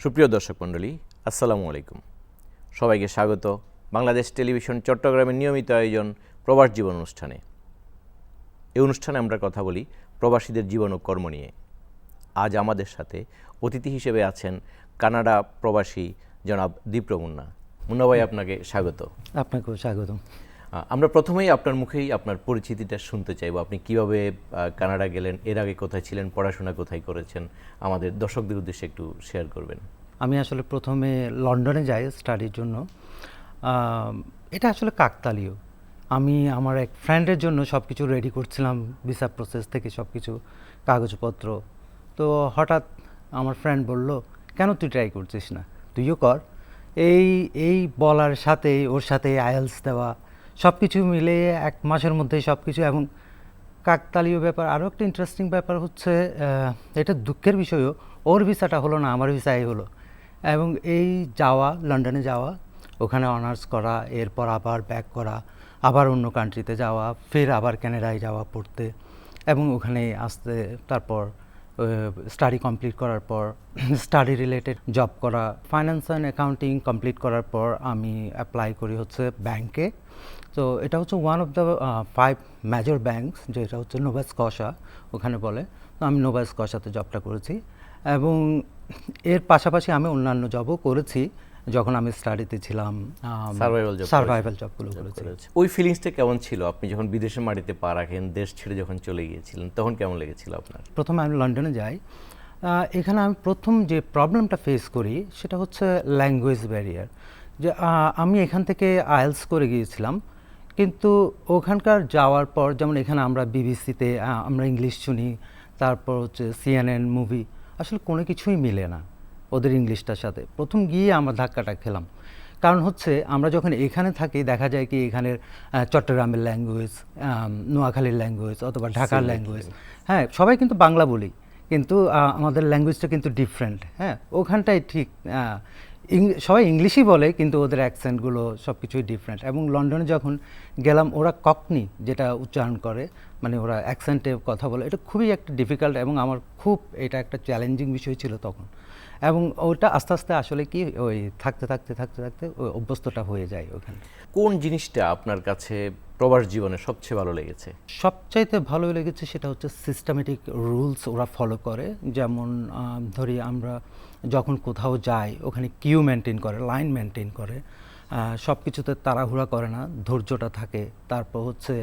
সুপ্রিয় দর্শক মণ্ডলী, আসসালামু আলাইকুম। সবাইকে স্বাগত বাংলাদেশ টেলিভিশন চট্টগ্রামের নিয়মিত আয়োজন প্রবাস জীবন অনুষ্ঠানে। এই অনুষ্ঠানে আমরা কথা বলি প্রবাসীদের জীবন ও কর্ম নিয়ে। আজ আমাদের সাথে অতিথি হিসেবে আছেন কানাডা প্রবাসী জনাব দীপ্র মুন্না। মুন্না ভাই, আপনাকে স্বাগত। আপনাকেও স্বাগত। আমরা প্রথমেই আপনার মুখেই আপনার পরিচিতিটা শুনতে চাইব। আপনি কিভাবে কানাডা গেলেন, এর আগে কোথায় ছিলেন, পড়াশোনা কোথায় করেছেন, আমাদের দর্শকদের উদ্দেশ্যে একটু শেয়ার করবেন। আমি আসলে প্রথমে লন্ডনে যাই স্টাডির জন্য। এটা আসলে কাকতালীয়। আমি আমার এক ফ্রেন্ডের জন্য সব কিছু রেডি করছিলাম, ভিসা প্রসেস থেকে সব কিছু কাগজপত্র। তো হঠাৎ আমার ফ্রেন্ড বলল, কেন তুই ট্রাই করছিস না, তুইও কর। এই এই বলার সাথেই ওর সাথে আইএলস দেওয়া, সব কিছু মিলে 1 মাসের মধ্যেই সব কিছু। এবং কাকতালীয় ব্যাপার, আরও একটা ইন্টারেস্টিং ব্যাপার হচ্ছে, এটা দুঃখের বিষয়ও, ওর ভিসাটা হলো না, আমার ভিসাই হলো। এবং এই যাওয়া, লন্ডনে যাওয়া, ওখানে অনার্স করা, এরপর আবার ব্যাক করা, আবার অন্য কান্ট্রিতে যাওয়া, ফের আবার কানাডায় যাওয়া পড়তে, এবং ওখানে আসতে, তারপর স্টাডি কমপ্লিট করার পর স্টাডি রিলেটেড জব করা, ফাইন্যান্স অ্যান্ড অ্যাকাউন্টিং কমপ্লিট করার পর আমি অ্যাপ্লাই করি হচ্ছে ব্যাংকে। তো এটা হচ্ছে one of the 5 major banks, যেটা হচ্ছে নোভা স্কশা ওখানে বলে। তো আমি নোভা স্কশাতে জবটা করেছি, এবং এর পাশাপাশি আমি অন্যান্য জবও করেছি যখন আমি স্টাডিতে ছিলাম। সার্ভাইভাল জবগুলো করেছি। ওই ফিলিংসটা কেমন ছিল আপনি যখন বিদেশের মাটিতে পা রাখেন, দেশ ছেড়ে যখন চলে গিয়েছিলেন, তখন কেমন লেগেছিল আপনার? প্রথমে আমি লন্ডনে যাই। এখানে আমি প্রথম যে প্রবলেমটা ফেস করি সেটা হচ্ছে ল্যাঙ্গুয়েজ ব্যারিয়ার। যে আমি এখান থেকে আইএলস করে গিয়েছিলাম, কিন্তু ওখানকার যাওয়ার পর, যেমন এখানে আমরা বিবিসিতে আমরা ইংলিশ শুনি, তারপর হচ্ছে সিএনএন মুভি, আসলে কোনো কিছুই মিলে না ওদের ইংলিশটার সাথে। প্রথম গিয়ে আমরা ধাক্কাটা খেলাম। কারণ হচ্ছে আমরা যখন এখানে থাকি, দেখা যায় কি এখানের চট্টগ্রামের ল্যাঙ্গুয়েজ, নোয়াখালীর ল্যাঙ্গুয়েজ, অথবা ঢাকার ল্যাঙ্গুয়েজ, হ্যাঁ সবাই কিন্তু বাংলা বলি, কিন্তু আমাদের ল্যাঙ্গুয়েজটা কিন্তু ডিফারেন্ট। হ্যাঁ, ওখানটায় ঠিক সবাই ইংলিশই বলে, কিন্তু ওদের অ্যাকসেন্টগুলো সব কিছুই ডিফারেন্ট। এবং লন্ডনে যখন গেলাম, ওরা ককনি যেটা উচ্চারণ করে, মানে ওরা অ্যাকসেন্টে কথা বলে, এটা খুবই একটা ডিফিকাল্ট, এবং আমার খুব এটা একটা চ্যালেঞ্জিং বিষয় ছিল তখন। এবং ওটা আস্তে আস্তে আসলে কি ওই থাকতে থাকতে থাকতে থাকতে ওই অভ্যস্তটা হয়ে যায় ওখানে। কোন জিনিসটা আপনার কাছে প্রবাস জীবনে সবচেয়ে ভালো লেগেছে? সবচাইতে ভালো লেগেছে সেটা হচ্ছে সিস্টেমেটিক রুলস ওরা ফলো করে। যেমন ধরি আমরা যখন কোথাও যাই, ওখানে কিউ মেনটেন করে, লাইন মেনটেন করে, সব কিছুতে তাড়াহুড়া করে না, ধৈর্যটা থাকে। তারপর হচ্ছে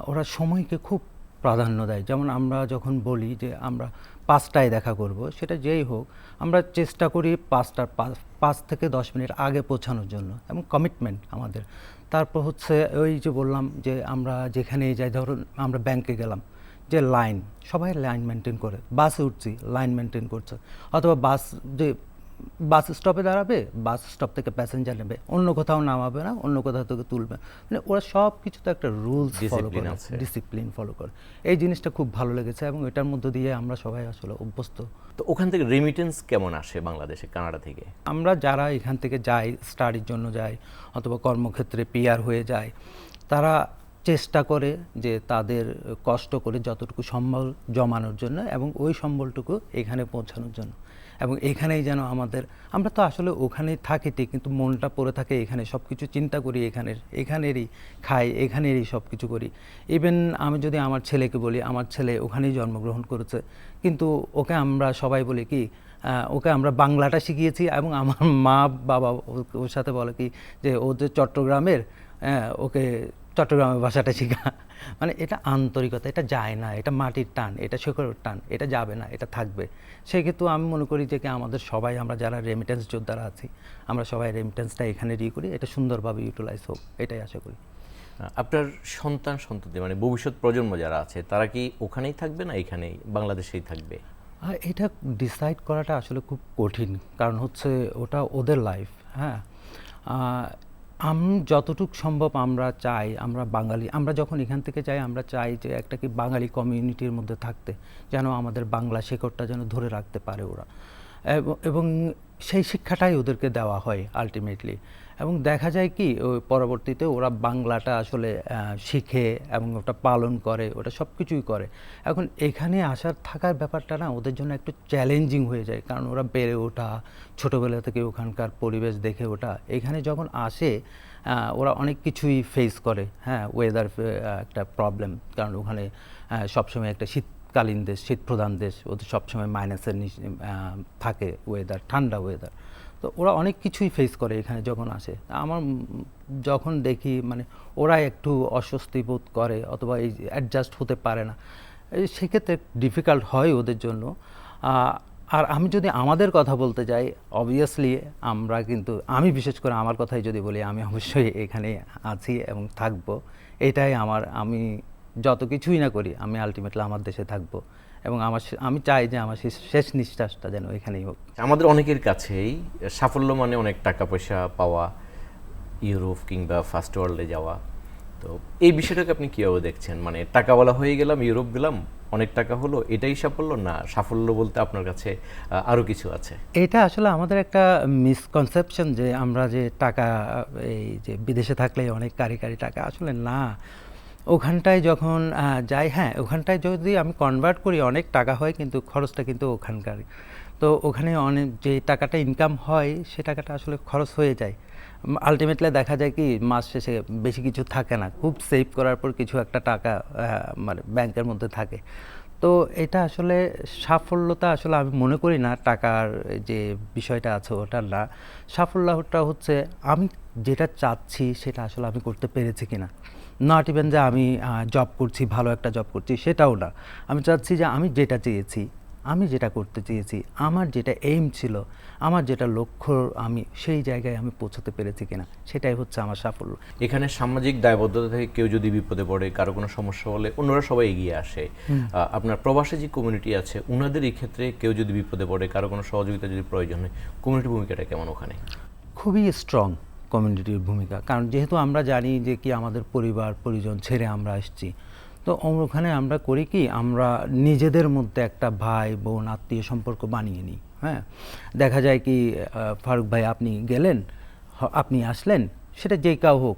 ওরা সময়কে খুব প্রাধান্য দেয়। যেমন আমরা যখন বলি যে আমরা 5টায় দেখা করব, সেটা যেই হোক, আমরা চেষ্টা করি 5 থেকে 10 মিনিট আগে পৌঁছানোর জন্য, এবং কমিটমেন্ট আমাদের। তারপর হচ্ছে ওই যে বললাম যে আমরা যেখানেই যাই, ধরুন আমরা ব্যাংকে গেলাম, যে লাইন, সবাই লাইন মেনটেন করে। বাসে উঠছি, লাইন মেনটেন করছে। অথবা বাস স্টপে দাঁড়াবে, বাস স্টপ থেকে প্যাসেঞ্জার নেবে, অন্য কোথাও নামাবে না, অন্য কোথাও থেকে তুলবে। মানে ওরা সব কিছু তো একটা রুলস ফলো করে, ডিসিপ্লিন ফলো করে। এই জিনিসটা খুব ভালো লেগেছে, এবং এটার মধ্য দিয়ে আমরা সবাই আসলে অভ্যস্ত। তো ওখান থেকে রেমিটেন্স কেমন আসে বাংলাদেশে, কানাডা থেকে? আমরা যারা এখান থেকে যাই, স্টাডির জন্য যাই, অথবা কর্মক্ষেত্রে পিআর হয়ে যায়, তারা চেষ্টা করে যে তাদের কষ্ট করে যতটুকু সম্বল জমানোর জন্য, এবং ওই সম্বলটুকু এখানে পৌঁছানোর জন্য। এবং এখানেই যেন আমরা তো আসলে ওখানেই থাকি ঠিক, কিন্তু মনটা পড়ে থাকে এখানে। সব কিছু চিন্তা করি এখানেরই খাই, এখানেরই সব কিছু করি। ইভেন আমি যদি আমার ছেলেকে বলি, আমার ছেলে ওখানেই জন্মগ্রহণ করেছে, কিন্তু ওকে আমরা সবাই বলি কি, ওকে আমরা বাংলাটা শিখিয়েছি, এবং আমার মা বাবা ওর সাথে বলে কি যে ও যে চট্টগ্রামের, ওকে চট্টগ্রামের ভাষাটা শেখা। মানে এটা আন্তরিকতা, এটা যায় না, এটা মাটির টান, এটা শেকড়ের টান, এটা যাবে না, এটা থাকবে। সেক্ষেত্রে আমি মনে করি যে আমাদের সবাই, আমরা যারা রেমিটেন্স যোদ্ধারা আছি, আমরা সবাই রেমিটেন্সটা এখানে করি, এটা সুন্দরভাবে ইউটিলাইজ হোক, এটাই আশা করি। আপনার সন্ততি মানে ভবিষ্যৎ প্রজন্ম যারা আছে, তারা কি ওখানেই থাকবে না এখানেই বাংলাদেশেই থাকবে? এটা ডিসাইড করাটা আসলে খুব কঠিন, কারণ হচ্ছে ওটা ওদের লাইফ। হ্যাঁ, যতটুকু সম্ভব আমরা চাই, আমরা বাঙালি, আমরা যখন এখান থেকে যাই, আমরা চাই যে একটা কি বাঙালি কমিউনিটির মধ্যে থাকতে, যেন আমাদের বাংলা শেকড়টা যেন ধরে রাখতে পারে ওরা, এবং সেই শিক্ষাটাই ওদেরকে দেওয়া হয় আলটিমেটলি। এবং দেখা যায় কি ওই পরবর্তীতে ওরা বাংলাটা আসলে শিখে এবং ওটা পালন করে, ওটা সব কিছুই করে। এখন এখানে আসার থাকার ব্যাপারটা না ওদের জন্য একটু চ্যালেঞ্জিং হয়ে যায়, কারণ ওরা বেড়ে ওঠা, ছোটোবেলা থেকে ওখানকার পরিবেশ দেখে ওঠা, এখানে যখন আসে ওরা অনেক কিছুই ফেস করে। হ্যাঁ, ওয়েদার একটা প্রবলেম, কারণ ওখানে সবসময় একটা শীতকালীন দেশ, শীতপ্রধান দেশ, ওদের সবসময় মাইনাসের থাকে ওয়েদার, ঠান্ডা ওয়েদার। তো ওরা অনেক কিছুই ফেস করে এখানে যখন আসে। আমার যখন দেখি মানে ওরা একটু অস্বস্তি বোধ করে অথবা এই অ্যাডজাস্ট হতে পারে না, সেক্ষেত্রে ডিফিকাল্ট হয় ওদের জন্য। আর আমি যদি আমাদের কথা বলতে যাই, অবভিয়াসলি আমরা কিন্তু, আমি বিশেষ করে আমার কথাই যদি বলি, আমি অবশ্যই এখানে আছি এবং থাকবো। এটাই আমি যত কিছুই না করি, আমি আলটিমেটলি আমার দেশে থাকবো এবং আমি চাই যে আমার শেষ নিঃশ্বাসটা যেন এখানেই হোক। আমাদের অনেকের কাছেই সাফল্য মানে অনেক টাকা পয়সা পাওয়া, ইউরোপ কিংবা ফার্স্ট ওয়ার্ল্ডে যাওয়া। তো এই বিষয়টাকে আপনি কীভাবে দেখছেন? মানে টাকাওয়ালা হয়ে গেলাম, ইউরোপ গেলাম, অনেক টাকা হলো, এটাই সাফল্য? না সাফল্য বলতে আপনার কাছে আরও কিছু আছে? এটা আসলে আমাদের একটা মিসকনসেপশন যে আমরা যে টাকা, এই যে বিদেশে থাকলে অনেক কারি টাকা, আসলে না। ওখানটায় যখন যাই, হ্যাঁ ওখানটায় যদি আমি কনভার্ট করি অনেক টাকা হয়, কিন্তু খরচটা কিন্তু ওখানকার। তো ওখানে অনেক যে টাকাটা ইনকাম হয় সে টাকাটা আসলে খরচ হয়ে যায়। আলটিমেটলি দেখা যায় কি মাস শেষে বেশি কিছু থাকে না, খুব সেভ করার পর কিছু একটা টাকা মানে ব্যাংকের মধ্যে থাকে। তো এটা আসলে সাফল্যতা আসলে আমি মনে করি না টাকার যে বিষয়টা আছে ওটা না। সাফল্যটা হচ্ছে আমি যেটা চাচ্ছি সেটা আসলে আমি করতে পেরেছি কিনা। নট ইভেন যে আমি জব করছি, ভালো একটা জব করছি, সেটাও না। আমি চাচ্ছি যে আমি যেটা চেয়েছি, আমি যেটা করতে চেয়েছি, আমার যেটা এইম ছিল, আমার যেটা লক্ষ্য, আমি সেই জায়গায় আমি পৌঁছতে পেরেছি কিনা, সেটাই হচ্ছে আমার সাফল্য। এখানে সামাজিক দায়বদ্ধতা থেকে কেউ যদি বিপদে পড়ে, কারো কোনো সমস্যা হলে অন্যরা সবাই এগিয়ে আসে। আপনার প্রবাসী যে কমিউনিটি আছে ওনাদের এই ক্ষেত্রে কেউ যদি বিপদে পড়ে, কারো কোনো সহযোগিতা যদি প্রয়োজন হয়, কমিউনিটি ভূমিকাটা কেমন ওখানে? খুবই স্ট্রং কমিউনিটির ভূমিকা, কারণ যেহেতু আমরা জানি যে কি আমাদের পরিবার পরিজন ছেড়ে আমরা আসছি, তো ওখানে আমরা করি কি, আমরা নিজেদের মধ্যে একটা ভাই বোন আত্মীয় সম্পর্ক বানিয়ে নিই। হ্যাঁ, দেখা যায় কি ফারুক ভাই আপনি গেলেন, আপনি আসলেন, সেটা যেই কাউ হোক,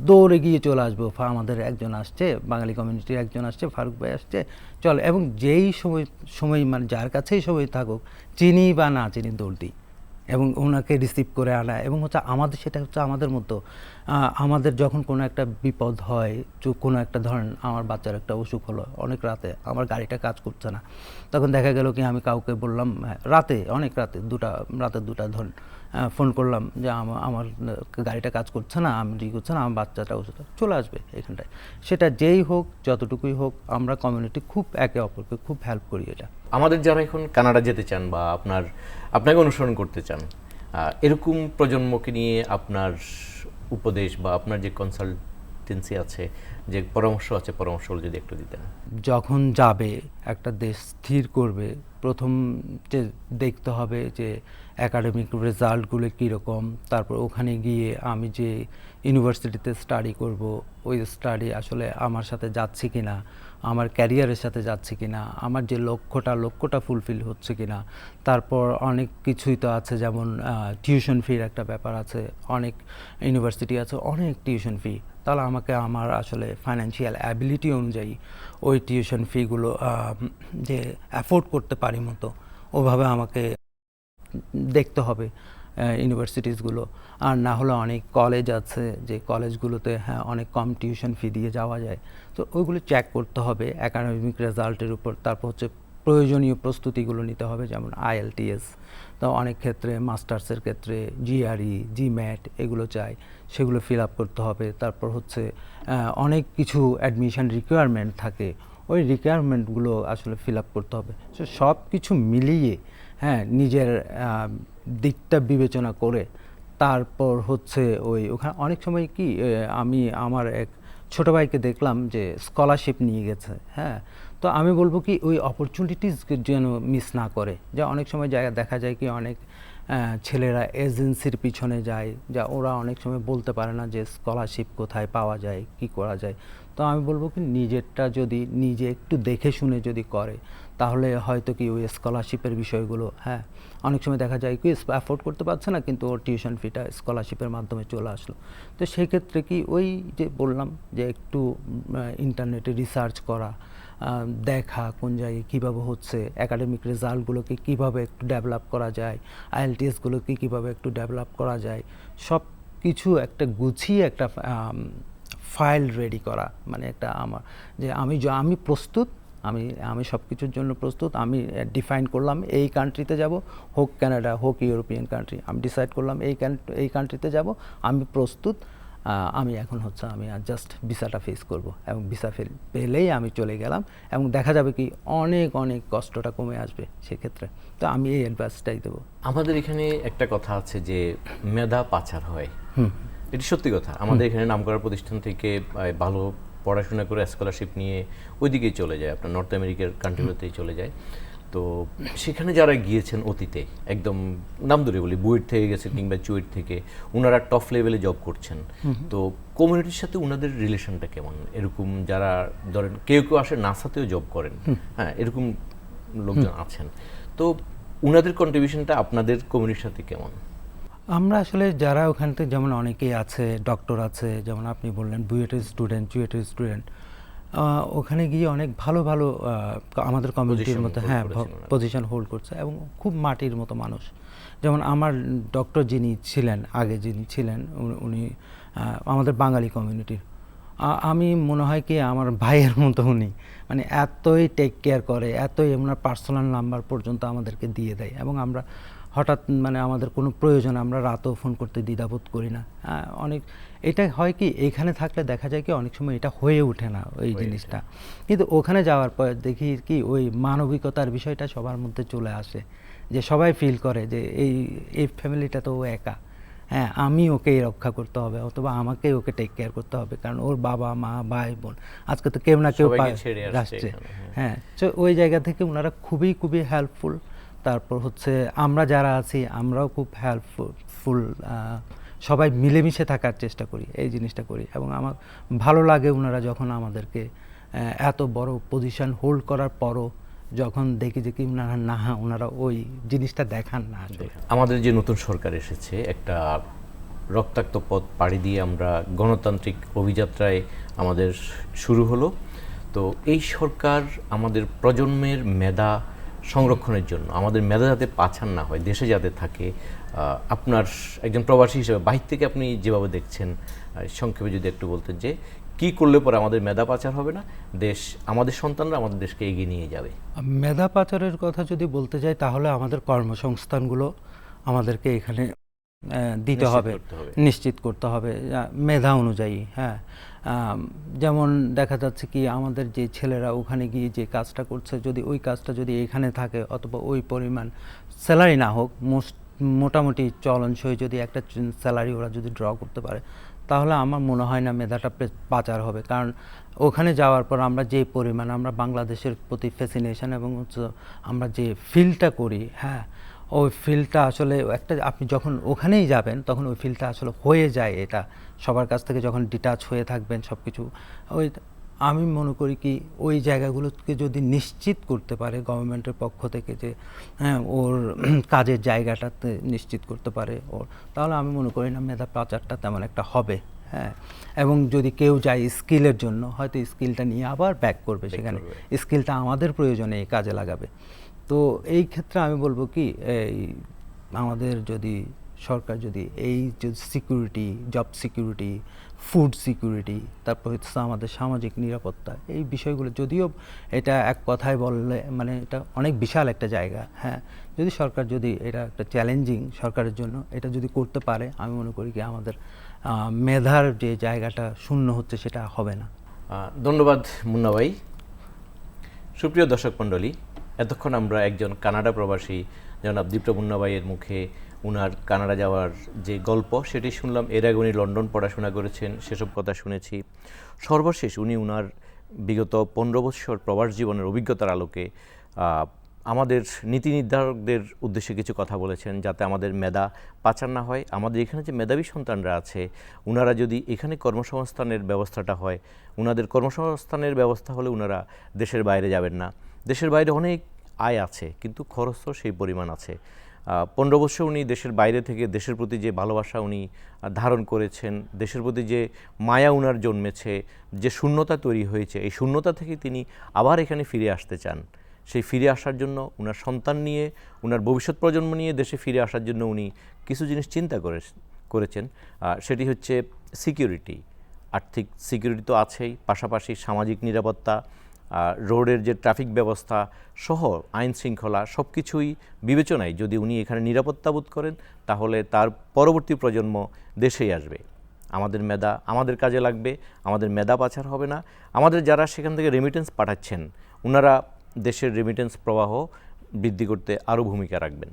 দৌড়ে গিয়ে চলে আসবো, আমাদের একজন আসছে, বাঙালি কমিউনিটির একজন আসছে, ফারুক ভাই আসছে, চল। এবং যেই সময় মানে যার কাছেই সময় থাকুক, চিনি বা না চিনি, দৌড় দিই এবং ওনাকে রিসিভ করে আনা। এবং হচ্ছে আমাদের, সেটা হচ্ছে আমাদের মতো, আমাদের যখন কোনো একটা বিপদ হয়, কোনো একটা ধরেন আমার বাচ্চার একটা অসুখ হলো অনেক রাতে, আমার গাড়িটা কাজ করছে না, তখন দেখা গেল কি আমি কাউকে বললাম, রাতে, অনেক রাতে, রাতে 2টা ধরেন ফোন করলাম যে আমার গাড়িটা কাজ করছে না, আমি ঠিক করছে না, আমার বাচ্চাটা ওষুধ চলে আসবে এখানটায়। সেটা যেই হোক, যতটুকুই হোক, আমরা কমিউনিটি খুব একে অপরকে খুব হেল্প করি। এটা আমাদের যারা এখন কানাডা যেতে চান বা আপনাকে অনুসরণ করতে চান, এরকম প্রজন্মকে নিয়ে আপনার উপদেশ বা আপনার যে কনসালটেন্সি আছে, যে পরামর্শ আছে, পরামর্শগুলো যদি একটু দিতেন। যখন যাবে একটা দেশ স্থির করবে, প্রথম যে দেখতে হবে যে একাডেমিক রেজাল্টগুলো কীরকম, তারপর ওখানে গিয়ে আমি যে ইউনিভার্সিটিতে স্টাডি করব, ওই স্টাডি আসলে আমার সাথে যাচ্ছে কি না, আমার ক্যারিয়ারের সাথে যাচ্ছে কি না, আমার যে লক্ষ্যটা ফুলফিল হচ্ছে কি না। তারপর অনেক কিছুই তো আছে, যেমন টিউশন ফির একটা ব্যাপার আছে, অনেক ইউনিভার্সিটি আছে অনেক টিউশন ফি, তাহলে আমাকে আমার আসলে ফাইন্যান্সিয়াল অ্যাবিলিটি অনুযায়ী ওই টিউশন ফিগুলো যে অ্যাফোর্ড করতে পারি মতো, ওভাবে আমাকে দেখতে হবে ইউনিভার্সিটিসগুলো। আর না হলে অনেক কলেজ আছে যে কলেজগুলোতে হ্যাঁ অনেক কম টিউশন ফি দিয়ে যাওয়া যায়, তো ওইগুলো চেক করতে হবে একাডেমিক রেজাল্টের উপর। তারপর হচ্ছে প্রয়োজনীয় প্রস্তুতিগুলো নিতে হবে, যেমন IELTS, তো অনেক ক্ষেত্রে মাস্টার্সের ক্ষেত্রে GRE, GMAT এগুলো চাই, সেগুলো ফিল আপ করতে হবে। তারপর হচ্ছে অনেক কিছু অ্যাডমিশন রিকোয়ারমেন্ট থাকে, ওই রিকোয়ারমেন্টগুলো আসলে ফিল আপ করতে হবে। সো সব কিছু মিলিয়ে হ্যাঁ নিজের দিকটা বিবেচনা করে তারপর হচ্ছে ওখানে অনেক সময় কি আমি আমার এক ছোট ভাইকে দেখলাম যে স্কলারশিপ নিয়ে গেছে। হ্যাঁ, তো আমি বলবো কি ওই অপরচুনিটিস যেন মিস না করে। যে অনেক সময় জায়গা দেখা যায় কি অনেক ছেলেরা এজেন্সির পিছনে যায়, যা ওরা অনেক সময় বলতে পারে না যে স্কলারশিপ কোথায় পাওয়া যায়, কি করা যায়। তো আমি বলবো কি নিজেরটা যদি নিজে একটু দেখে শুনে যদি করে তাহলে হয়তো কি ওই স্কলারশিপের বিষয়গুলো, হ্যাঁ অনেক সময় দেখা যায় কি অ্যাফোর্ড করতে পারছে না কিন্তু ওর টিউশন ফিটা স্কলারশিপের মাধ্যমে চলে আসলো। তো সেই ক্ষেত্রে কি ওই যে বললাম যে একটু ইন্টারনেটে রিসার্চ করা, দেখা কোন জায়গায় কীভাবে হচ্ছে, একাডেমিক রেজাল্টগুলোকে কীভাবে একটু ডেভেলপ করা যায়, আইএলটিএসগুলোকে কীভাবে একটু ডেভেলপ করা যায়, সব কিছু একটা গুছিয়ে একটা ফাইল রেডি করা, মানে একটা আমার যে আমি প্রস্তুত, আমি সব কিছুর জন্য প্রস্তুত। আমি ডিফাইন করলাম এই কান্ট্রিতে যাব, হোক কানাডা হোক ইউরোপিয়ান কান্ট্রি, আমি ডিসাইড করলাম এই কান্ট্রিতে যাব, আমি প্রস্তুত। আমি এখন হচ্ছে আমি জাস্ট ভিসাটা ফেস করব এবং ভিসা পেলেই আমি চলে গেলাম এবং দেখা যাবে কি অনেক অনেক কষ্টটা কমে আসবে সেক্ষেত্রে। তো আমি এই অ্যাডভাইসটাই দেবো। আমাদের এখানে একটা কথা আছে যে মেধা পাচার হয়, এটি সত্যি কথা। আমাদের এখানে নামকরা প্রতিষ্ঠান থেকে ভালো পড়াশোনা করে স্কলারশিপ নিয়ে ওইদিকেই চলে যায়, আপনার নর্থ আমেরিকার কান্ট্রিগুলোতেই চলে যায়। তো সেখানে যারা গিয়েছেন অতীতে, একদম নাম ধরে বলি বুয়েট থেকে গেছেন কিংবা চুয়েট থেকে, ওনারা টপ লেভেলে জব করছেন। তো কমিউনিটির সাথে ওনাদের রিলেশনটা কেমন? এরকম যারা ধরেন কেউ কেউ আসে নাসাতেও জব করেন, হ্যাঁ এরকম লোকজন আছেন, তো ওনাদের কন্ট্রিবিউশনটা আপনাদের কমিউনিটির সাথে কেমন? আমরা আসলে যারা ওখান থেকে যেমন অনেকেই আছে, ডক্টর আছে, যেমন আপনি বললেন বুয়েটের স্টুডেন্ট, চুয়েটের স্টুডেন্ট, ওখানে গিয়ে অনেক ভালো ভালো আমাদের কমিউনিটির মধ্যে হ্যাঁ পজিশন হোল্ড করছে এবং খুব মাটির মতো মানুষ। যেমন আমার ডক্টর যিনি ছিলেন আগে, যিনি ছিলেন উনি আমাদের বাঙালি কমিউনিটির, আমি মনে হয় কি আমার ভাইয়ের মতো উনি, মানে এতই টেক কেয়ার করে, এতই ওনার পার্সোনাল নাম্বার পর্যন্ত আমাদেরকে দিয়ে দেয় এবং আমরা হঠাৎ মানে আমাদের কোনো প্রয়োজন আমরা রাতেও ফোন করতে দ্বিধাবোধ করি না। অনেক এটা হয় কি এখানে থাকলে দেখা যায় কি অনেক সময় এটা হয়ে ওঠে না ওই জিনিসটা, কিন্তু ওখানে যাওয়ার পর দেখি কি ওই মানবিকতার বিষয়টা সবার মধ্যে চলে আসে, যে সবাই ফিল করে যে এই ফ্যামিলিটা তো ও একা, হ্যাঁ আমি ওকেই রক্ষা করতে হবে অথবা আমাকেই ওকে টেক কেয়ার করতে হবে, কারণ ওর বাবা মা ভাই বোন আজকে তো কেউ না কেউ আসছে। হ্যাঁ তো ওই জায়গা থেকে ওনারা খুবই খুবই হেল্পফুল। তারপর হচ্ছে আমরা যারা আছি আমরাও খুব হেল্পফুল, সবাই মিলেমিশে থাকার চেষ্টা করি, এই জিনিসটা করি এবং আমার ভালো লাগে ওনারা যখন আমাদেরকে এত বড় পজিশন হোল্ড করার পরও যখন দেখি যে কি ওনারা ওই জিনিসটা দেখান না। আমাদের যে নতুন সরকার এসেছে, একটা রক্তাক্ত পথ পাড়ি দিয়ে আমরা গণতান্ত্রিক অভিযাত্রায় আমাদের শুরু হলো। তো এই সরকার আমাদের প্রজন্মের মেধা সংরক্ষণের জন্য, আমাদের মেধা যাতে পাচার না হয়, দেশে যাতে থাকে, আপনার একজন প্রবাসী হিসেবে বাহির থেকে আপনি যেভাবে দেখছেন, সংক্ষেপে যদি একটু বলতেন যে কি করলে পরে আমাদের মেধা পাচার হবে না, দেশ আমাদের সন্তানরা আমাদের দেশকে এগিয়ে নিয়ে যাবে। মেধা পাচারের কথা যদি বলতে যাই তাহলে আমাদের কর্মসংস্থানগুলো আমাদেরকে এখানে দিতে হবে, নিশ্চিত করতে হবে মেধা অনুযায়ী। হ্যাঁ যেমন দেখা যাচ্ছে কি আমাদের যে ছেলেরা ওখানে গিয়ে যে কাজটা করছে, যদি ওই কাজটা যদি এখানে থাকে অথবা ওই পরিমাণ স্যালারি না হোক, মোটামুটি চলনসই যদি একটা স্যালারি ওরা যদি ড্র করতে পারে তাহলে আমার মনে হয় না মেধাটা পাচার হবে। কারণ ওখানে যাওয়ার পর আমরা যে পরিমাণ আমরা বাংলাদেশের প্রতি ফ্যাসিনেশন এবং আমরা যে ফিলটা করি, হ্যাঁ ওই ফিলটা আসলে একটা আপনি যখন ওখানেই যাবেন তখন ওই ফিলটা আসলে হয়ে যায়, এটা সবার কাছ থেকে যখন ডিটাচ হয়ে থাকবেন সব কিছু, ওই আমি মনে করি কি ওই জায়গাগুলোকে যদি নিশ্চিত করতে পারে গভর্নমেন্টের পক্ষ থেকে যে হ্যাঁ ওর কাজের জায়গাটাতে নিশ্চিত করতে পারে ওর, তাহলে আমি মনে করি না মেধা পাচারটা তেমন একটা হবে। হ্যাঁ এবং যদি কেউ যায় স্কিলের জন্য হয়তো স্কিলটা নিয়ে আবার ব্যাক করবে, সেখানে স্কিলটা আমাদের প্রয়োজনে কাজে লাগাবে। তো এই ক্ষেত্রে আমি বলবো কি এই আমাদের যদি সরকার যদি এই যে security, job security, food security, তারপর হচ্ছে আমাদের সামাজিক নিরাপত্তা, এই বিষয়গুলো যদিও এটা এক কথায় বললে মানে এটা অনেক বিশাল একটা জায়গা, হ্যাঁ যদি সরকার যদি এটা একটা চ্যালেঞ্জিং সরকারের জন্য এটা যদি করতে পারে আমি মনে করি কি আমাদের মেধার যে জায়গাটা শূন্য হচ্ছে সেটা হবে না। ধন্যবাদ মুন্না ভাই। সুপ্রিয় দর্শক মণ্ডলী, এতক্ষণ আমরা একজন কানাডা প্রবাসী জনাব দীপ্ত মুন্না ভাইয়ের মুখে উনার কানাডা যাওয়ার যে গল্প সেটি শুনলাম। এর আগে উনি লন্ডন পড়াশোনা করেছেন, সেসব কথা শুনেছি। সর্বশেষ উনি উনার বিগত 15 বছর প্রবাস জীবনের অভিজ্ঞতার আলোকে আমাদের নীতি নির্ধারকদের উদ্দেশ্যে কিছু কথা বলেছেন, যাতে আমাদের মেধা পাচার না হয়। আমাদের এখানে যে মেধাবী সন্তানরা আছে, ওনারা যদি এখানে কর্মসংস্থানের ব্যবস্থাটা হয়, ওনাদের কর্মসংস্থানের ব্যবস্থা হলে ওনারা দেশের বাইরে যাবেন না। দেশের বাইরে অনেক আয় আছে, কিন্তু খরচও সেই পরিমাণ আছে। 15 বছর উনি দেশের বাইরে থেকে দেশের প্রতি যে ভালোবাসা উনি ধারণ করেছেন, দেশের প্রতি যে মায়া উনার জন্মেছে, যে শূন্যতা তৈরি হয়েছে, এই শূন্যতা থেকে তিনি আবার এখানে ফিরে আসতে চান। সেই ফিরে আসার জন্য উনার সন্তান নিয়ে, উনার ভবিষ্যৎ প্রজন্ম নিয়ে দেশে ফিরে আসার জন্য উনি কিছু জিনিস চিন্তা করেছেন। সেটি হচ্ছে সিকিউরিটি। আর্থিক সিকিউরিটি তো আছেই, পাশাপাশি সামাজিক নিরাপত্তা, রোডের যে ট্রাফিক ব্যবস্থা সহ আইন শৃঙ্খলা সব কিছুই বিবেচনায় যদি উনি এখানে নিরাপত্তা বোধ করেন, তাহলে তার পরবর্তী প্রজন্ম দেশেই আসবে। আমাদের মেধা আমাদের কাজে লাগবে, আমাদের মেধা পাচার হবে না। আমাদের যারা সেখান থেকে রেমিটেন্স পাঠাচ্ছেন, ওনারা দেশের রেমিটেন্স প্রবাহ বৃদ্ধি করতে আরও ভূমিকা রাখবেন।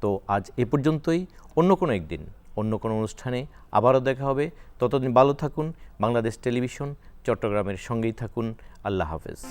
তো আজ এ পর্যন্তই। অন্য কোনো একদিন অন্য কোনো অনুষ্ঠানে আবারও দেখা হবে। ততদিন ভালো থাকুন। বাংলাদেশ টেলিভিশন চট্টগ্রামের সঙ্গেই থাকুন। আল্লাহ হাফেজ।